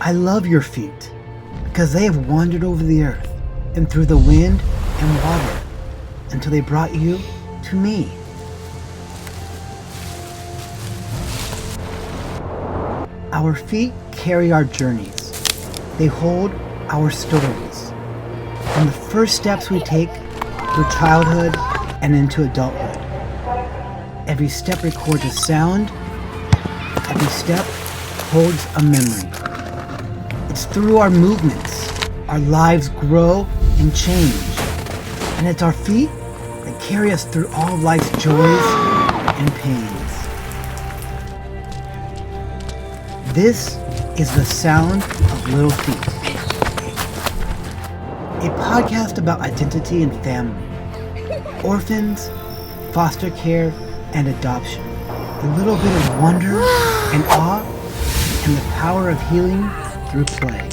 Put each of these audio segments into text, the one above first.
I love your feet because they have wandered over the earth and through the wind and water until they brought you to me. Our feet carry our journeys. They hold our stories. From the first steps we take through childhood and into adulthood. Every step records a sound. Every step holds a memory. It's through our movements our lives grow and change. And it's our feet that carry us through all of life's joys and pains. This is the sound of Little Feet. A podcast about identity and family. Orphans, foster care, and adoption. A little bit of wonder and awe, and the power of healing through play.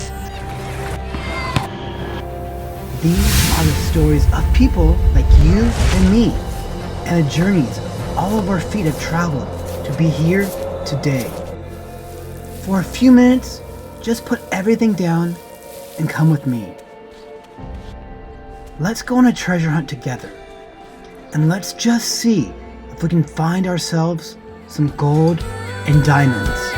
These are the stories of people like you and me, and the journeys all of our feet have traveled to be here today. For a few minutes, just put everything down and come with me. Let's go on a treasure hunt together, and let's just see if we can find ourselves some gold and diamonds.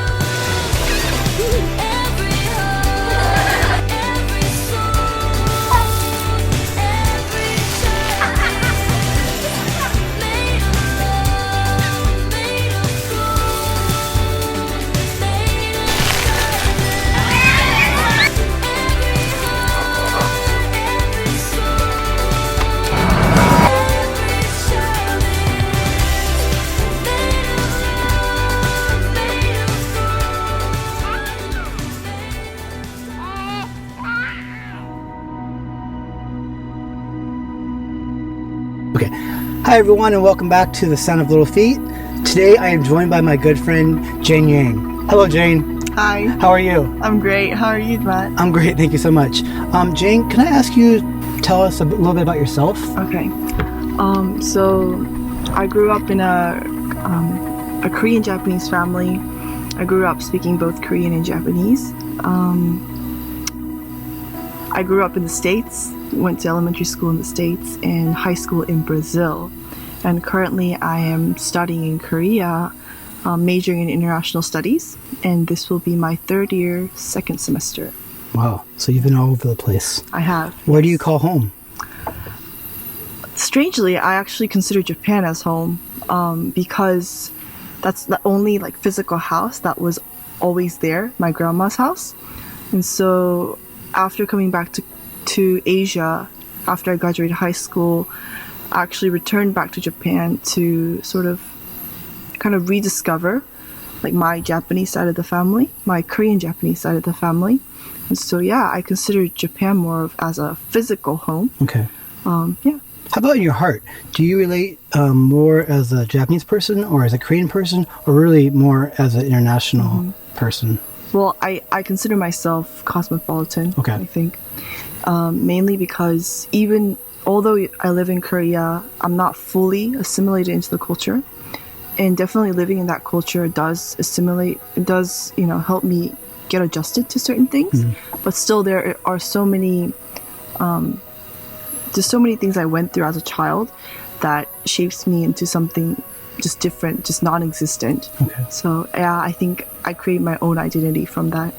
Okay. Hi everyone and welcome back to the Sound of Little Feet. Today I am joined by my good friend Jane Yang. Hello Jane. Hi. How are you? I'm great. How are you, Matt? I'm great, thank you so much. Jane, can I ask you tell us a little bit about yourself? Okay. So I grew up in a Korean Japanese family. I grew up speaking both Korean and Japanese. I grew up in the States, went to elementary school in the States and high school in Brazil. And currently I am studying in Korea, majoring in international studies. And this will be my third year, second semester. Wow, so you've been all over the place. I have. Where do you call home? Strangely, I actually consider Japan as home because that's the only physical house that was always there, my grandma's house. And so after coming back to Asia, after I graduated high school, I actually returned back to Japan to sort of kind of rediscover my Japanese side of the family, my Korean Japanese side of the family. And so yeah, I consider Japan more of as a physical home. Okay. Yeah. How about in your heart? Do you relate more as a Japanese person or as a Korean person, or really more as an international person? Well, I consider myself cosmopolitan, okay. I think. Mainly because even although I live in Korea, I'm not fully assimilated into the culture. And definitely living in that culture does assimilate, it does, help me get adjusted to certain things. But still there are so many, there's so many things I went through as a child that shapes me into something just different, just non-existent. Okay. So yeah, I think I create my own identity from that.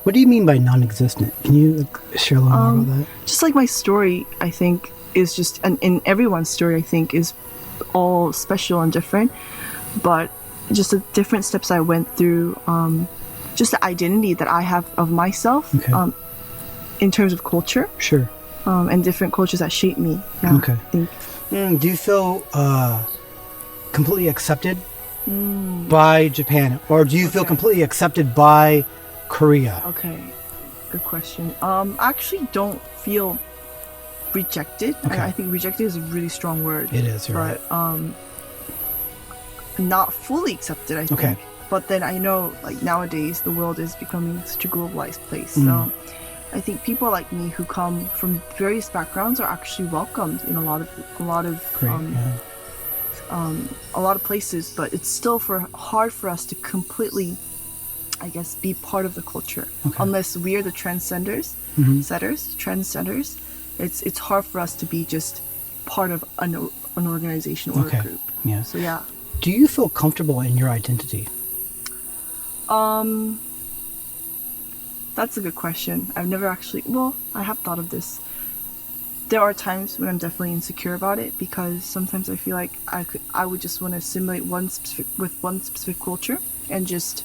What do you mean by non-existent? Can you share a little more about that? Just my story, I think, is just, and everyone's story, I think, is all special and different. But just the different steps I went through, just the identity that I have of myself, okay. In terms of culture. Sure. And different cultures that shape me. Yeah, okay. I think. Do you feel completely accepted by Japan, or do you feel completely accepted by Korea? Okay, good question. I actually don't feel rejected. Okay. I think rejected is a really strong word. It is, you're right. Not fully accepted, I think. Okay. But then I know, nowadays, the world is becoming such a globalized place. So I think people like me who come from various backgrounds are actually welcomed in a lot of Great, a lot of places. But it's still hard for us to completely I guess, be part of the culture. Okay. Unless we're the trendsetters, trendsetters, it's hard for us to be just part of an organization or a group. Yeah. So yeah. Do you feel comfortable in your identity? That's a good question. I've never actually, well, I have thought of this. There are times when I'm definitely insecure about it, because sometimes I feel like I would just want to assimilate one specific culture and just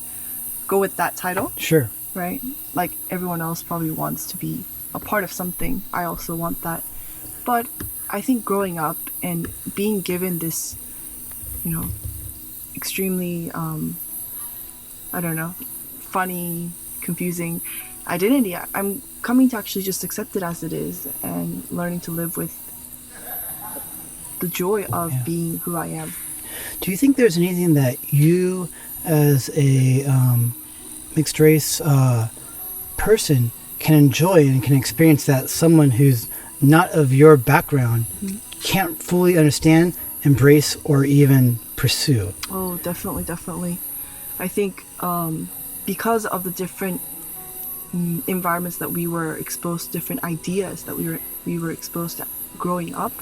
go with that title. Sure. Right? Like everyone else probably wants to be a part of something. I also want that. But I think growing up and being given this, extremely, I don't know, funny, confusing identity, I'm coming to actually just accept it as it is and learning to live with the joy of being who I am. Do you think there's anything that you as a mixed race person can enjoy and can experience that someone who's not of your background can't fully understand, embrace, or even pursue? Oh, definitely. I think because of the different environments that we were exposed to, different ideas that we were exposed to growing up,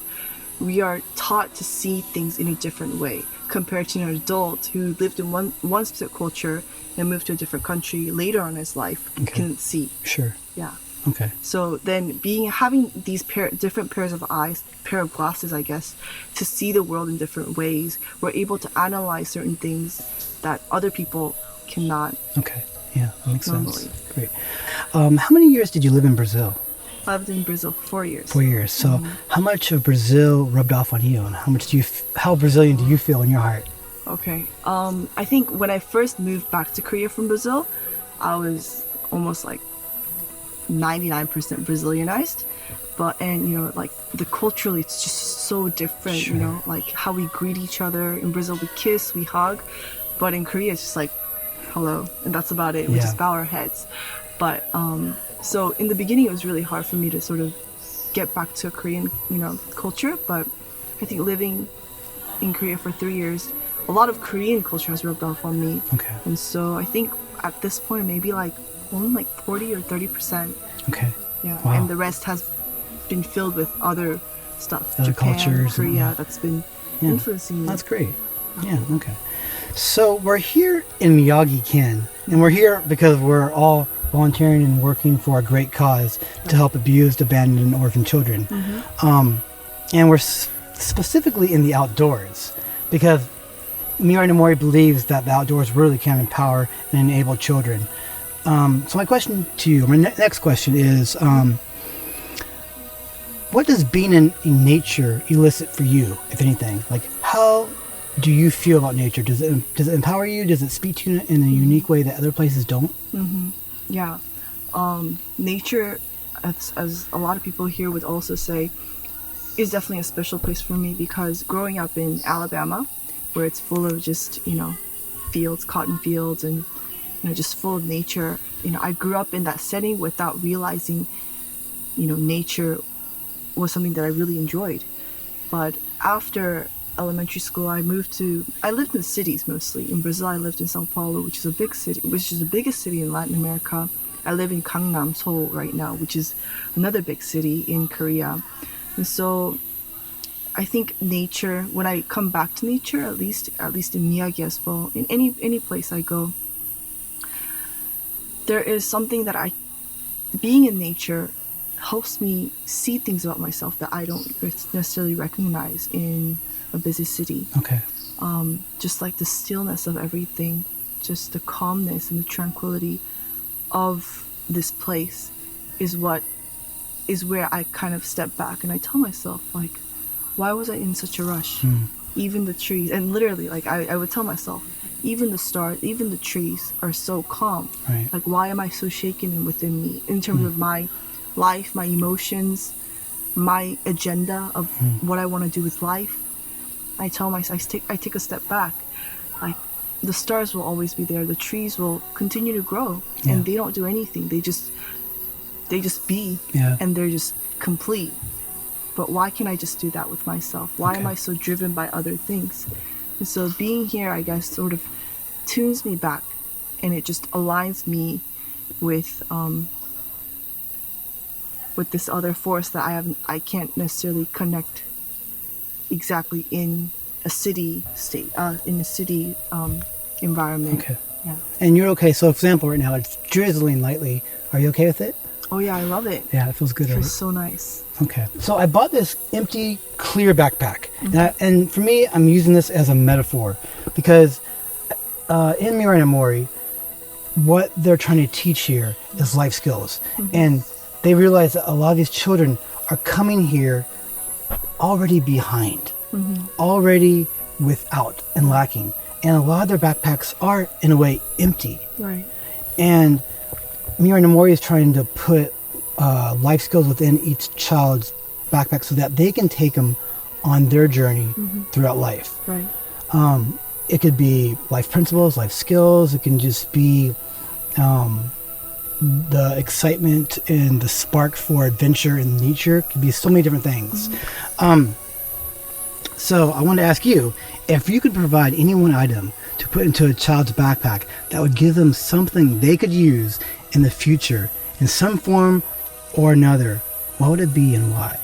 we are taught to see things in a different way compared to an adult who lived in one specific culture and moved to a different country later on in his life can see. Sure. Yeah. Okay. So then having these different pairs of eyes, pair of glasses, I guess, to see the world in different ways, we're able to analyze certain things that other people cannot. Okay. Yeah, that makes normally. sense. Great. How many years did you live in Brazil? I lived in Brazil for 4 years. 4 years. So how much of Brazil rubbed off on you, and how Brazilian do you feel in your heart? Okay. I think when I first moved back to Korea from Brazil, I was almost like 99% Brazilianized. And like the culturally, it's just so different. Sure. Like how we greet each other. In Brazil, we kiss, we hug, but in Korea, it's just like hello, and that's about it. We just bow our heads. But so in the beginning, it was really hard for me to sort of get back to a Korean, culture. But I think living in Korea for 3 years, a lot of Korean culture has rubbed off on me. Okay. And so I think at this point, maybe only like 40 or 30%. Okay. Yeah. Wow. And the rest has been filled with other stuff. Other Japan, cultures. Korea, that's been influencing me. That's great. Yeah, okay. So we're here in Miyagi-Ken, and we're here because we're all volunteering and working for a great cause to help abused, abandoned, and orphaned children. And we're specifically in the outdoors because Mirai and Mori believes that the outdoors really can empower and enable children. So my question to you, my next question is, what does being in nature elicit for you, if anything? Like, how do you feel about nature? Does it empower you? Does it speak to you in a unique way that other places don't? Yeah. Nature, as a lot of people here would also say, is definitely a special place for me because growing up in Alabama, where it's full of just, fields, cotton fields, and, just full of nature, I grew up in that setting without realizing, nature was something that I really enjoyed. But after elementary school, I lived in cities mostly. In Brazil, I lived in Sao Paulo, which is a big city, which is the biggest city in Latin America. I live in Gangnam, Seoul right now, which is another big city in Korea. And so I think nature, when I come back to nature, at least in Miyagi as well, in any place I go, there is something that being in nature helps me see things about myself that I don't necessarily recognize in a busy city. Okay. Just like the stillness of everything, just the calmness and the tranquility of this place is where I kind of step back and I tell myself, like, why was I in such a rush? Even the trees, and literally, like, I would tell myself, even the stars, even the trees are so calm. Right. Like, why am I so shaken within me in terms of my life, my emotions, my agenda of what I want to do with life? I tell myself, I take a step back. Like, the stars will always be there. The trees will continue to grow, and they don't do anything. They just be, and they're just complete. But why can't I just do that with myself? Why am I so driven by other things? And so being here, I guess, sort of tunes me back and it just aligns me with this other force that I can't necessarily connect exactly in a city environment. Okay. Yeah. And you're okay. So, for example, right now it's drizzling lightly. Are you okay with it? Oh yeah, I love it. Yeah, it feels good. It Right? feels so nice. Okay. So I bought this empty, clear backpack. And for me, I'm using this as a metaphor because in Mirai and Mori, what they're trying to teach here is life skills. And they realize that a lot of these children are coming here already behind, already without and lacking. And a lot of their backpacks are, in a way, empty. Right. And Mirai no Mori is trying to put life skills within each child's backpack so that they can take them on their journey throughout life. Right. It could be life principles, life skills. It can just be the excitement and the spark for adventure in nature. It could be so many different things. So I want to ask you, if you could provide any one item to put into a child's backpack that would give them something they could use in the future in some form or another, what would it be and why?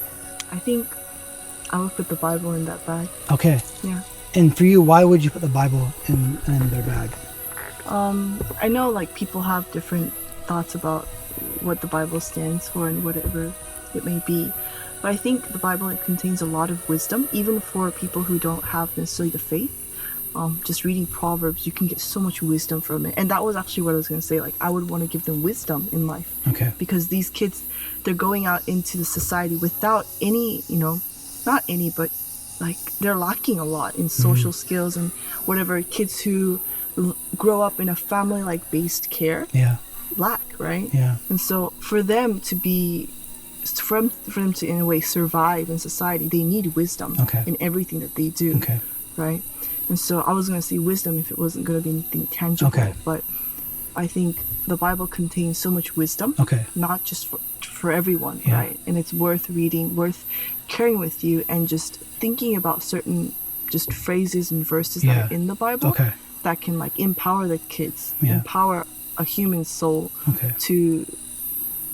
I think I would put the Bible in that bag. Okay. Yeah. And for you, why would you put the Bible in their bag? I know like people have different thoughts about what the Bible stands for and whatever it may be. But I think the Bible contains a lot of wisdom, even for people who don't have necessarily the faith. Just reading Proverbs, you can get so much wisdom from it. And that was actually what I was going to say. Like, I would want to give them wisdom in life. Okay. Because these kids, they're going out into the society without any, not any, but like they're lacking a lot in social skills and whatever. Kids who grow up in a family like based care lack, right? Yeah. And so for them to in a way survive in society, they need wisdom in everything that they do. Okay. Right? And so I was going to say wisdom if it wasn't going to be anything tangible. Okay. But I think the Bible contains so much wisdom. Okay. Not just for everyone, right? And it's worth reading, worth carrying with you, and just thinking about certain just phrases and verses that are in the Bible that can like empower the kids, empower a human soul to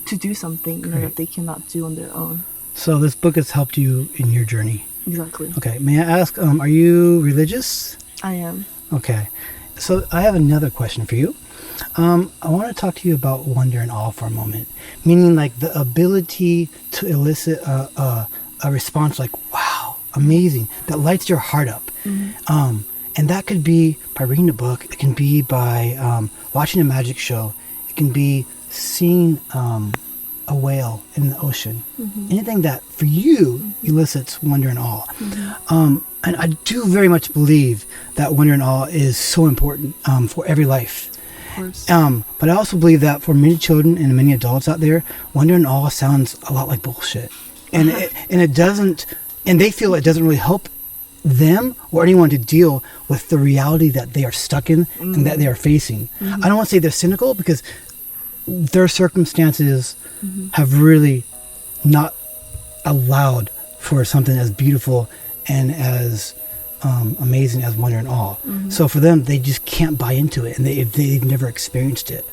do something that they cannot do on their own. So this book has helped you in your journey. Exactly. Okay. May I ask, are you religious? I am. Okay. So I have another question for you. I want to talk to you about wonder and awe for a moment. Meaning like the ability to elicit a response like, wow, amazing, that lights your heart up. And that could be by reading a book. It can be by watching a magic show. It can be seeing a whale in the ocean. Anything that for you elicits wonder and awe. And I do very much believe that wonder and awe is so important for every life. But I also believe that for many children and many adults out there, wonder and awe sounds a lot like bullshit. And it doesn't, and they feel it doesn't really help them or anyone to deal with the reality that they are stuck in and that they are facing. I don't want to say they're cynical because their circumstances have really not allowed for something as beautiful and as amazing as wonder and awe. So for them, they just can't buy into it, and they've never experienced it.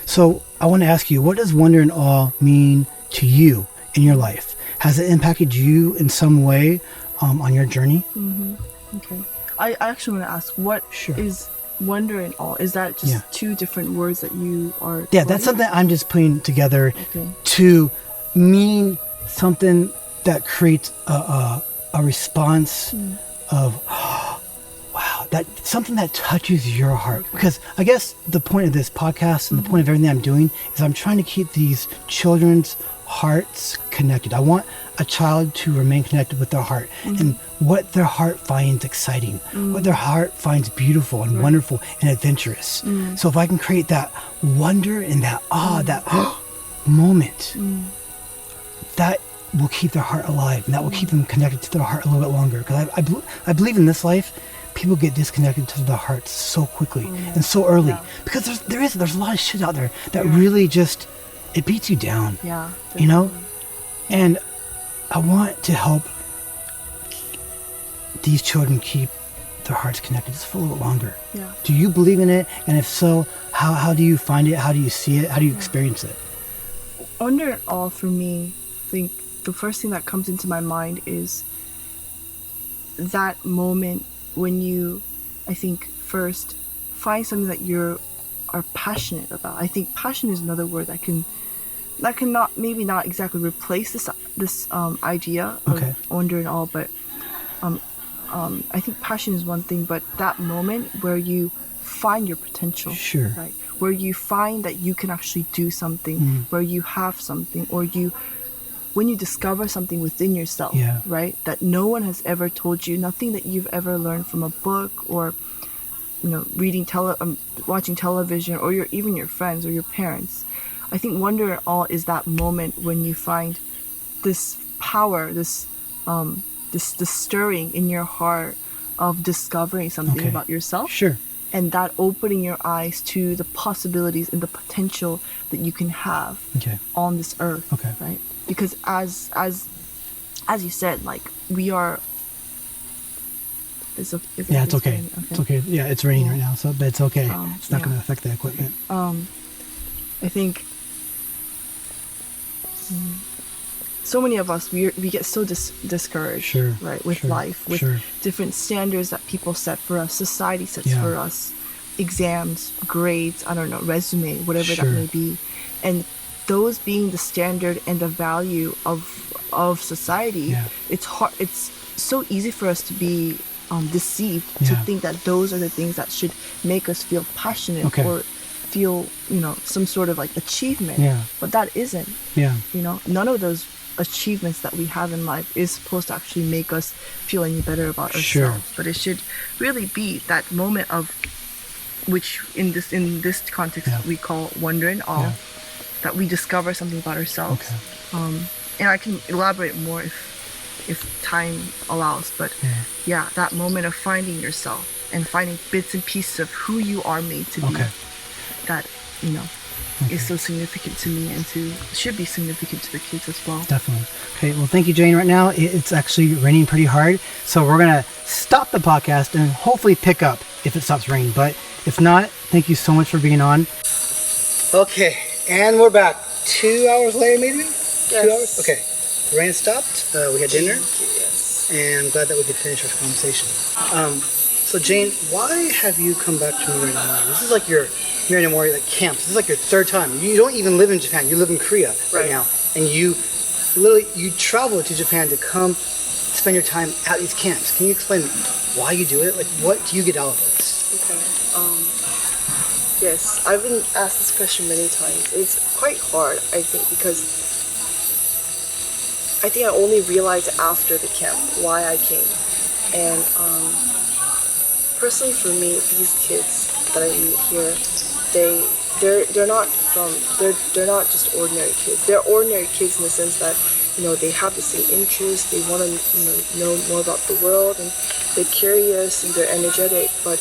So I want to ask you, what does wonder and awe mean to you in your life? Has it impacted you in some way on your journey? Okay. I actually want to ask, what is wonder and awe? Is that just two different words that you are... Yeah, that's something I'm just putting together to mean something that creates a response of, wow, that something that touches your heart. Because I guess the point of this podcast and the point of everything I'm doing is I'm trying to keep these children's hearts connected. I want a child to remain connected with their heart and what their heart finds exciting, what their heart finds beautiful and wonderful and adventurous. So if I can create that wonder and that awe, that moment, that will keep their heart alive, and that will keep them connected to their heart a little bit longer. Because I believe in this life, people get disconnected to their hearts so quickly and so early. Because there's a lot of shit out there that really just, it beats you down. Yeah. You know? And I want to help these children keep their hearts connected just for a little longer. Yeah. Do you believe in it? And if so, how do you find it? How do you see it? How do you experience it? Under it all, for me, I think the first thing that comes into my mind is that moment when you, I think, first find something that are passionate about. I think passion is another word that can not maybe not exactly replace this idea Okay. of wonder and all, but I think passion is one thing, but that moment where you find your potential, Sure. right? Where you find that you can actually do something, where you have something, or when you discover something within yourself, Yeah. right? That no one has ever told you, nothing that you've ever learned from a book or, reading watching television, or even your friends or your parents. I think wonder at all is that moment when you find this power, this stirring in your heart of discovering something Okay. about yourself. Sure. And that opening your eyes to the possibilities and the potential that you can have Okay. on this earth, Okay. right? Because as you said, like, we are. It's okay. It's okay. It's okay. Yeah, it's raining right now, but it's okay. It's not yeah. going to affect the equipment. I think so many of us we get so discouraged, Sure. right, with Sure. life, with Sure. different standards that people set for us, society sets Yeah. for us, exams, grades, I don't know, resume, whatever Sure. that may be, and those being the standard and the value of society. Yeah. It's hard. It's so easy for us to be deceived to Yeah. think that those are the things that should make us feel passionate Okay. or feel some sort of like achievement. Yeah. But that isn't. Yeah. None of those achievements that we have in life is supposed to actually make us feel any better about Sure. ourselves. But it should really be that moment of which in this context Yeah. we call wonder and awe, Yeah. that we discover something about ourselves. Okay. And I can elaborate more if time allows, but yeah, that moment of finding yourself and finding bits and pieces of who you are made to be, Okay. that is so significant to me, and should be significant to the kids as well. Definitely. Okay, well, thank you, Jane. Right now, it's actually raining pretty hard, so we're going to stop the podcast and hopefully pick up if it stops raining. But if not, thank you so much for being on. Okay, and we're back. 2 hours later, maybe? Yes. 2 hours? Okay. The rain stopped. We had dinner, Yes. and I'm glad that we could finish our conversation. So, Jane, why have you come back to Mirai? This is like your Mirai Mori camp. This is like your third time. You don't even live in Japan. You live in Korea right now, and you travel to Japan to come spend your time at these camps. Can you explain why you do it? Like, what do you get out of this? Okay. Yes, I've been asked this question many times. It's quite hard, I think, because I think I only realized after the camp why I came. And personally for me, these kids that I meet here, they're not just ordinary kids. They're ordinary kids in the sense that they have the same interests. They want to know more about the world, and they're curious and they're energetic. But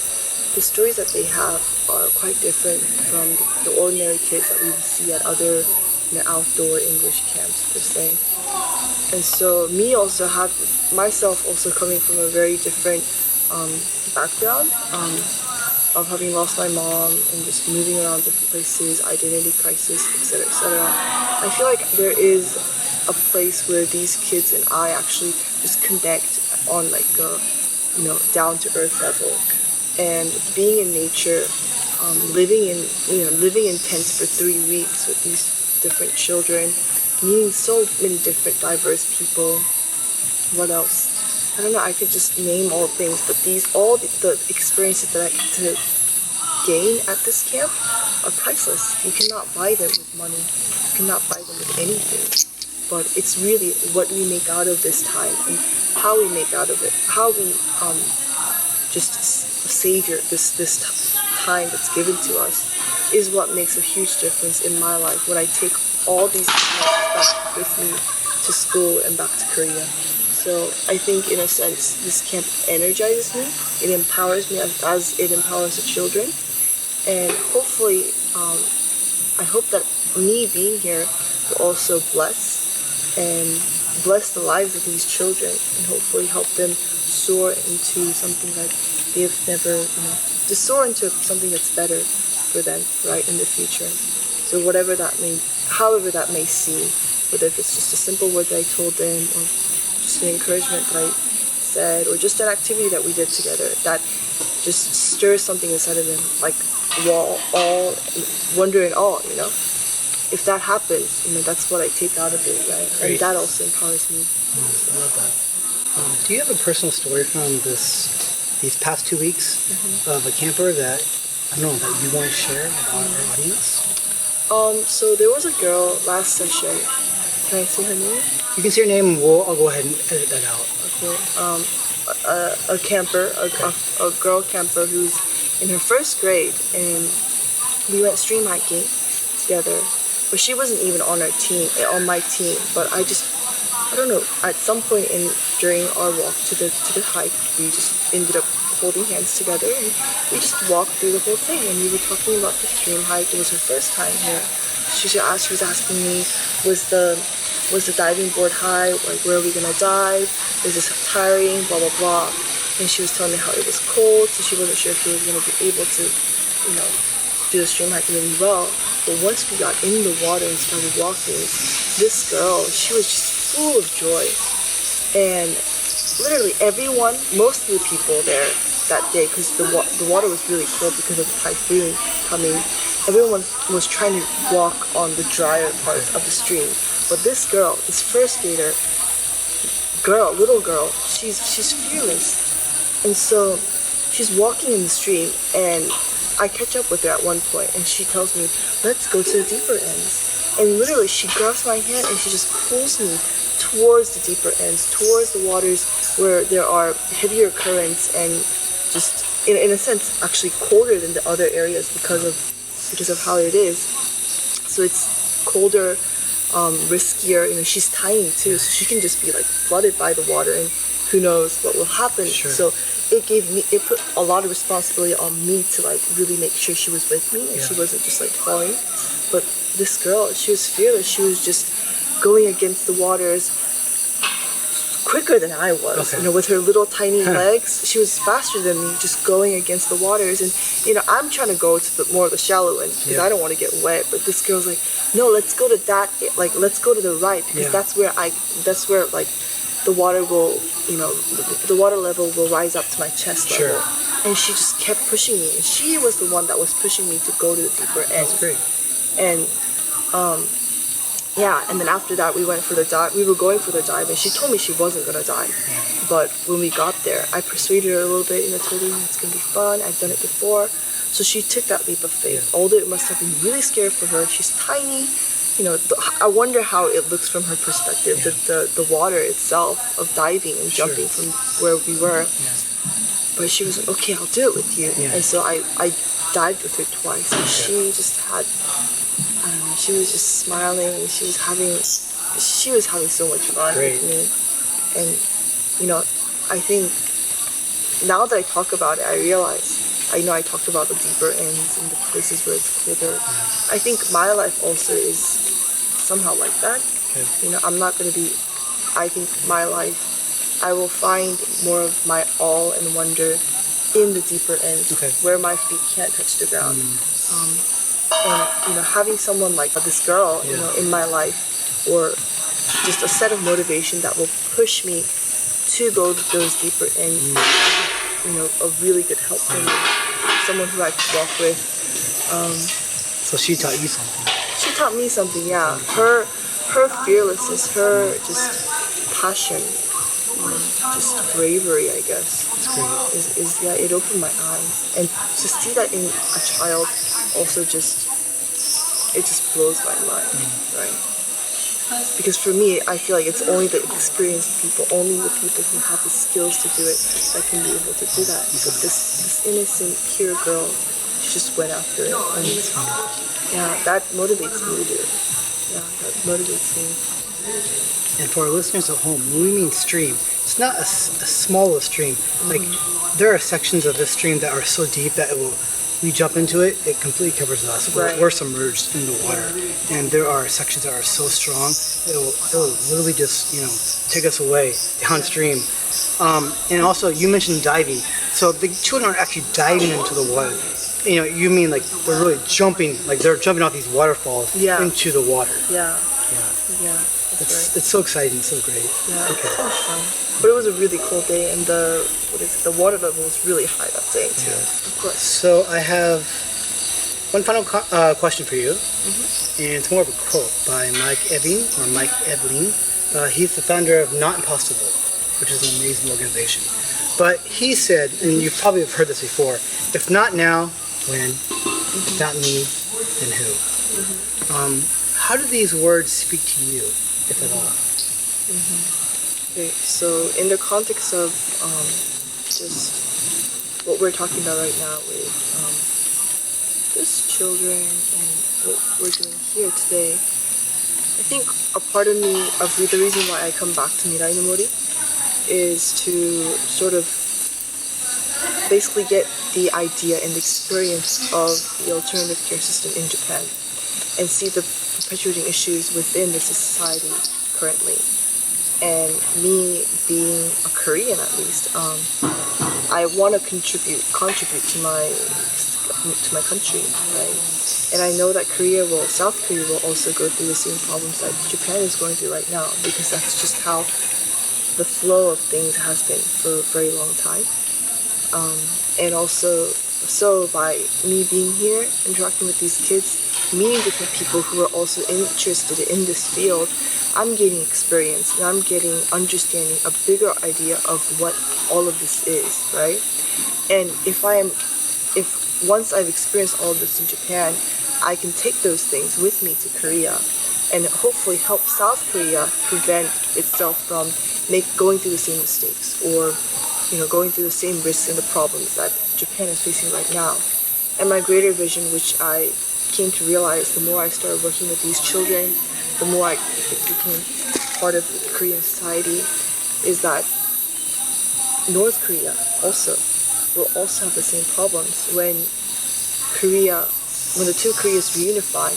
the stories that they have are quite different from the ordinary kids that we see at other outdoor English camps per se. And so myself also coming from a very different background of having lost my mom and just moving around different places, identity crisis, etc., etc. I feel like there is a place where these kids and I actually just connect on like a down to earth level. And being in nature, living in tents for 3 weeks with these different children, meeting so many different diverse people. What else? I don't know. I could just name all things, but all the experiences that I get to gain at this camp are priceless. You cannot buy them with money. You cannot buy them with anything. But it's really what we make out of this time and how we make out of it. How we just savor this time that's given to us is what makes a huge difference in my life when I take all these experiences back with me to school and back to Korea. So I think in a sense this camp energizes me, it empowers me as it empowers the children, and hopefully I hope that me being here will also bless and bless the lives of these children and hopefully help them soar into something that they've never, just soar into something that's better for them, right, in the future. So however that may seem, whether if it's just a simple word that I told them, or just an encouragement that I said, or just an activity that we did together that just stirs something inside of them, like wonder and awe, If that happens, that's what I take out of it, right? Great. And that also empowers me. I love that. Do you have a personal story from these past 2 weeks of a camper that you want to share with our audience? So there was a girl last session. Can I say her name? You can say your name, and I'll go ahead and edit that out. Okay. A camper, a girl camper who's in her first grade, and we went stream hiking together. But she wasn't even on my team. But I don't know. At some point during our walk to the hike, we just ended up holding hands together, and we just walked through the whole thing. And we were talking about the stream hike. It was her first time here. She was asking me, was the diving board high? Like, where are we gonna dive? Is this tiring? Blah blah blah. And she was telling me how it was cold, so she wasn't sure if she was gonna be able to, do the stream hike really well. But once we got in the water and started walking, this girl, she was just full of joy. And literally most of the people there that day, because the water was really cold because of the typhoon coming, everyone was trying to walk on the drier parts of the stream. But this girl, this first grader little girl, she's fearless. And so she's walking in the stream, and I catch up with her at one point, and she tells me, let's go to the deeper ends. And literally, she grabs my hand and she just pulls me towards the deeper ends, towards the waters where there are heavier currents and just, in a sense, actually colder than the other areas because of how it is. So it's colder, riskier. She's tiny too, so she can just be like flooded by the water, and who knows what will happen. Sure. So it put a lot of responsibility on me to like really make sure she was with me and she wasn't just like falling. But this girl, she was fearless. She was just going against the waters quicker than I was. Okay. With her little tiny legs, she was faster than me, just going against the waters. And I'm trying to go to more of the shallow end because I don't want to get wet. But this girl's like, no, let's go to that. Like, let's go to the right because that's where like the water will, the water level will rise up to my chest level. And she just kept pushing me. And she was the one that was pushing me to go to the deeper end. That's great. And and then after that we went for the dive. We were going for the dive, and she told me she wasn't gonna dive. But when we got there, I persuaded her a little bit, told her it's gonna be fun. I've done it before. So she took that leap of faith. Although it must have been really scary for her. She's tiny. I wonder how it looks from her perspective, the water itself of diving and jumping from where we were. But she was like, okay, I'll do it with you. And so I dived with her twice, and she just had, she was just smiling, and she was having so much fun with me. And, I think now that I talk about it, I realize, I talked about the deeper ends and the places where it's colder. I think my life also is somehow like that. I'm not going to be, I think my life, I will find more of my awe and wonder in the deeper ends where my feet can't touch the ground. And, having someone like this girl, in my life, or just a set of motivation that will push me to go to those deeper ends, a really good help for me. Someone who I could walk with. So she taught you something. She taught me something, yeah. Her fearlessness, her just passion, just bravery, I guess. Is it opened my eyes. And to see that in a child also it just blows my mind, right? Because for me, I feel like it's only the experienced people, only the people who have the skills to do it that can be able to do that. But this innocent, pure girl, she just went after it. And that motivates me to do it. Yeah, that motivates me. And for our listeners at home, when we mean stream, it's not a small stream. Like, there are sections of this stream that are so deep that it will we jump into it, it completely covers us. Right. We're submerged in the water, and there are sections that are so strong, it'll literally just take us away downstream. And also, you mentioned diving, so the children are actually diving into the water. You mean like they're really jumping, like they're jumping off these waterfalls into the water. Yeah. Yeah. That's right. It's so exciting, so great. Yeah, Okay. so much fun. But it was a really cold day, and the water level was really high that day too. Yeah. Of course. So I have one final question for you, and it's more of a quote by Mike Ebeling. He's the founder of Not Impossible, which is an amazing organization. But he said, and you probably have heard this before, if not now, when? If not me, then who? How do these words speak to you, if at all? Okay, so in the context of just what we're talking about right now with just children and what we're doing here today, I think a part of me, the reason why I come back to Mirai no Mori is to sort of basically get the idea and the experience of the alternative care system in Japan and see the perpetuating issues within the society currently. And me being a Korean, at least, I want to contribute to my country, right? And I know that South Korea will also go through the same problems that Japan is going through right now, because that's just how the flow of things has been for a very long time. And also, so by me being here, interacting with these kids, meeting different people who are also interested in this field, I'm getting experience and I'm getting understanding, a bigger idea of what all of this is, right? And if once I've experienced all of this in Japan, I can take those things with me to Korea and hopefully help South Korea prevent itself from going through the same mistakes or going through the same risks and the problems that Japan is facing right now. And my greater vision, which I came to realize the more I started working with these children, the more I became part of Korean society, is that North Korea will also have the same problems. When the two Koreas reunify,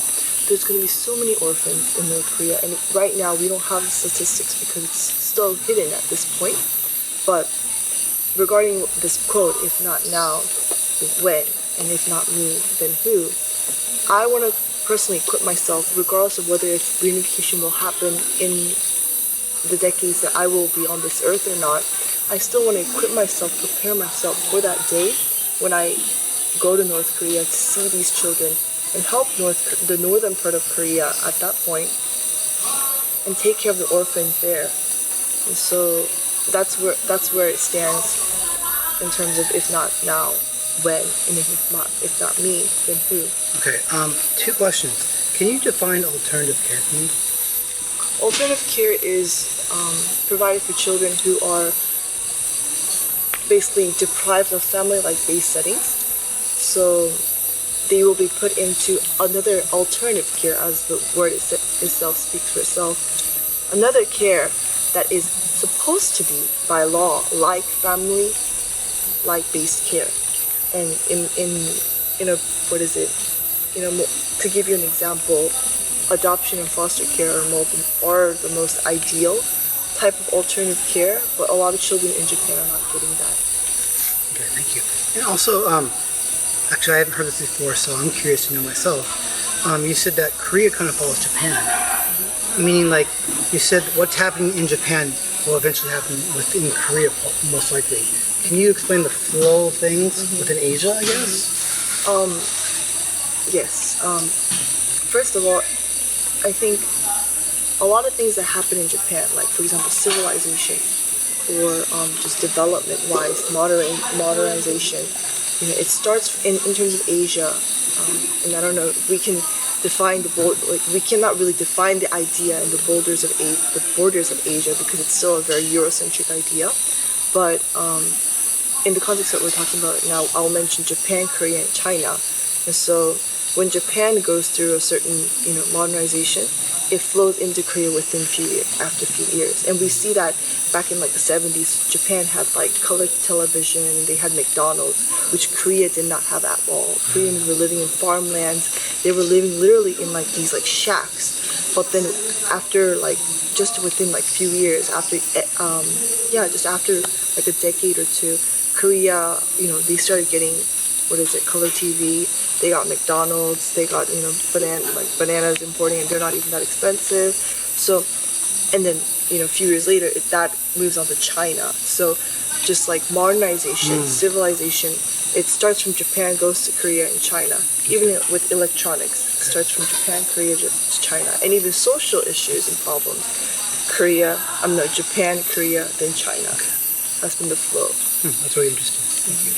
there's going to be so many orphans in North Korea, and right now we don't have the statistics because it's still hidden at this point. But regarding this quote, if not now, when? And if not me, then who? I want to personally equip myself, regardless of whether if reunification will happen in the decades that I will be on this earth or not. I still want to equip myself, prepare myself for that day when I go to North Korea to see these children and help the northern part of Korea at that point and take care of the orphans there. And so that's where it stands in terms of if not now, when, and if not me, then who? Okay, two questions. Can you define alternative care for me? Alternative care is provided for children who are basically deprived of family-like based settings. So they will be put into another alternative care, as the word itself speaks for itself. Another care that is supposed to be by law like family-like based care. And to give you an example, adoption and foster care are the most ideal type of alternative care, but a lot of children in Japan are not getting that. Okay, thank you. And also, actually I haven't heard this before, so I'm curious to know myself. You said that Korea kind of follows Japan, meaning like you said what's happening in Japan will eventually happen within Korea, most likely. Can you explain the flow of things within Asia, I guess? Yes. First of all, I think a lot of things that happen in Japan, like for example civilization or just development-wise, modernization, it starts in terms of Asia, and I don't know, we can define we cannot really define the idea and the borders of Asia because it's still a very Eurocentric idea. But in the context that we're talking about now, I'll mention Japan, Korea, and China. And so when Japan goes through a certain modernization, it flows into Korea within after a few years. And we see that back in like the 70s, Japan had like color television, and they had McDonald's, which Korea did not have at all. Koreans were living in farmlands. They were living literally in like these like shacks. But then after like just within like few years, after just after like a decade or two, Korea, they started getting color TV. They got McDonald's. They got bananas importing, and they're not even that expensive. So, and then a few years later, that moves on to China. So, just like modernization, civilization, it starts from Japan, goes to Korea and China. Even with electronics, it starts from Japan, Korea to China, and even social issues and problems. Japan, Korea, then China. That's been the flow. That's really interesting. Thank you.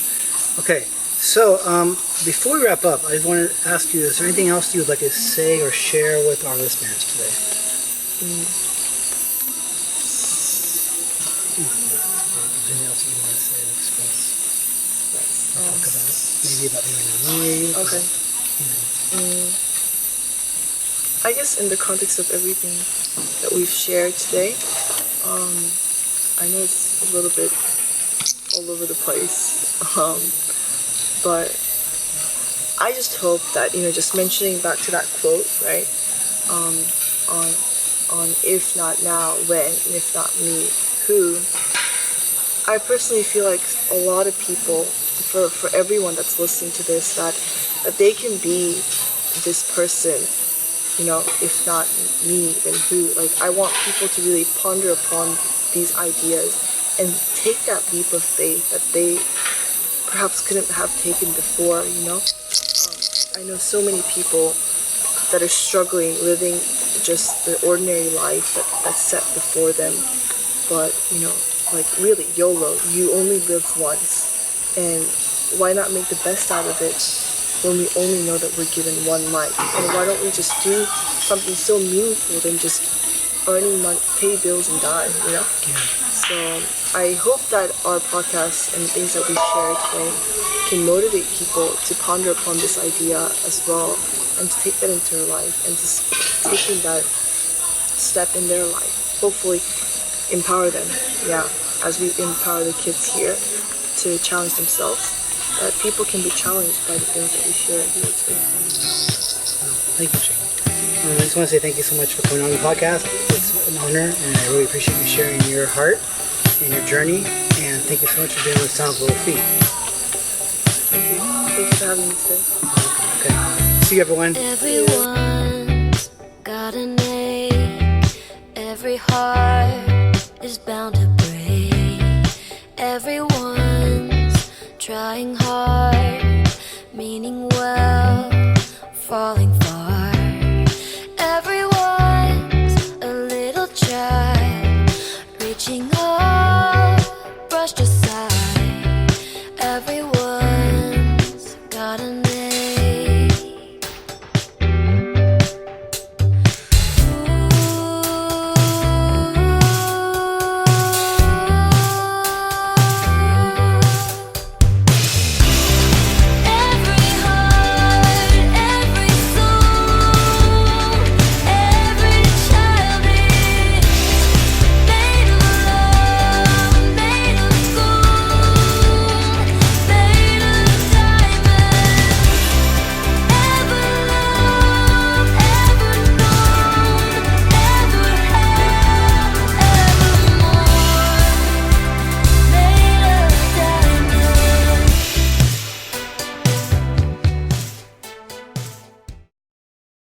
Okay, so before we wrap up, I just want to ask you, is there anything else you would like to say or share with our listeners today? Anything else you want to say or express? Talk about maybe about Mori? Okay. I guess in the context of everything that we've shared today, I know it's a little bit all over the place, but I just hope that, just mentioning back to that quote, right, on if not now, when, and if not me, who, I personally feel like a lot of people, for everyone that's listening to this, that they can be this person, if not me, then who. Like, I want people to really ponder upon these ideas and take that leap of faith that they perhaps couldn't have taken before, I know so many people that are struggling, living just the ordinary life that's set before them. But, really, YOLO, you only live once. And why not make the best out of it when we only know that we're given one life? And why don't we just do something so meaningful than just earning money, pay bills and die, Yeah. So I hope that our podcast and the things that we share today can motivate people to ponder upon this idea as well, and to take that into their life, and just taking that step in their life. Hopefully empower them, as we empower the kids here to challenge themselves, that people can be challenged by the things that we share here today. Thank you, Shane. I just want to say thank you so much for coming on the podcast. It's an honor, and I really appreciate you sharing your heart and your journey. And thank you so much for being with Sounds Little Feet. Thank you. Thank you for having me today. Okay. See you, everyone. Everyone's got a name. Every heart